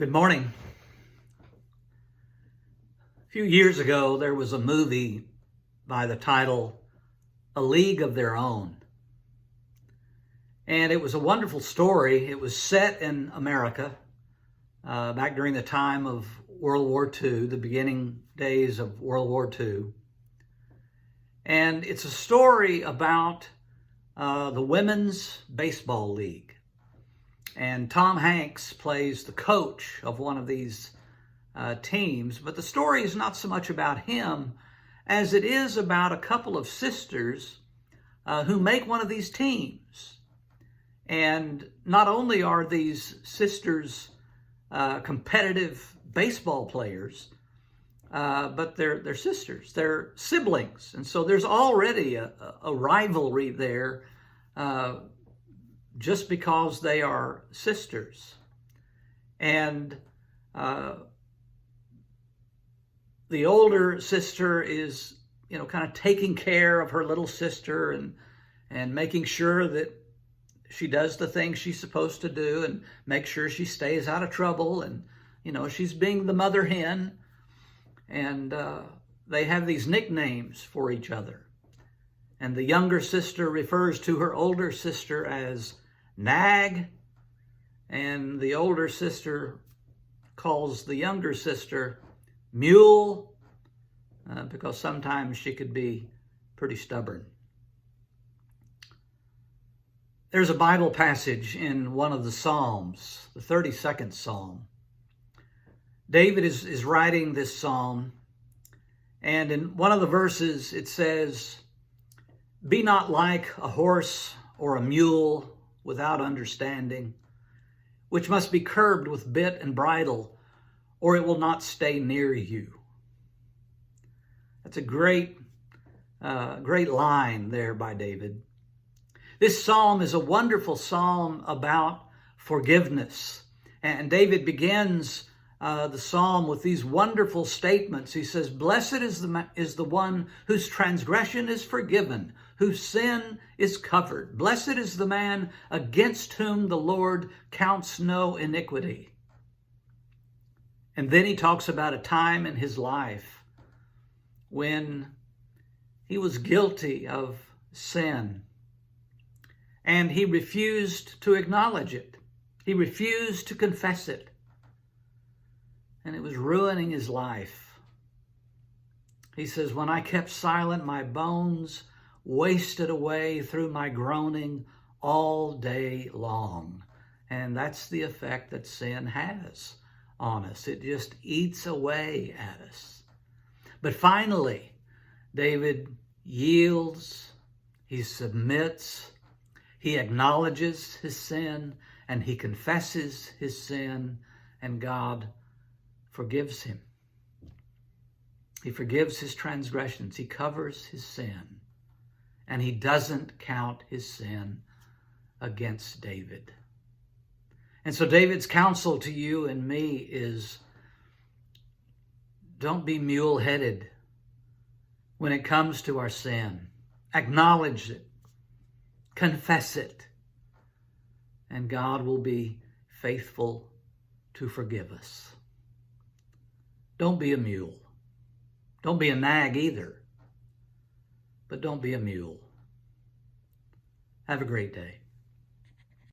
Good morning. A few years ago, there was a movie by the title A League of Their Own. And it was a wonderful story. It was set in America back during the time of World War II, the beginning days of World War II. And it's a story about the Women's Baseball League. And Tom Hanks plays the coach of one of these teams. But the story is not so much about him as it is about a couple of sisters who make one of these teams. And not only are these sisters competitive baseball players, but they're sisters, they're siblings. And so there's already a rivalry there just because they are sisters. And the older sister is, kind of taking care of her little sister and making sure that she does the things she's supposed to do and make sure she stays out of trouble. And, she's being the mother hen. And they have these nicknames for each other. And the younger sister refers to her older sister as Nag, and the older sister calls the younger sister Mule, because sometimes she could be pretty stubborn. There's a Bible passage in one of the Psalms, the 32nd Psalm. David is writing this psalm, and in one of the verses it says, "Be not like a horse or a mule without understanding, which must be curbed with bit and bridle, or it will not stay near you." That's a great line there by David. This psalm is a wonderful psalm about forgiveness. And David begins the psalm with these wonderful statements. He says, "Blessed is the one whose transgression is forgiven, whose sin is covered. Blessed is the man against whom the Lord counts no iniquity." And then he talks about a time in his life when he was guilty of sin and he refused to acknowledge it. He refused to confess it. And it was ruining his life. He says, "When I kept silent, my bones wasted away through my groaning all day long." And that's the effect that sin has on us. It just eats away at us. But finally, David yields, he submits, he acknowledges his sin, and he confesses his sin, and God forgives him. He forgives his transgressions. He covers his sin. And he doesn't count his sin against David. And so David's counsel to you and me is, don't be mule-headed when it comes to our sin. Acknowledge it. Confess it. And God will be faithful to forgive us. Don't be a mule. Don't be a nag either. But don't be a mule. Have a great day.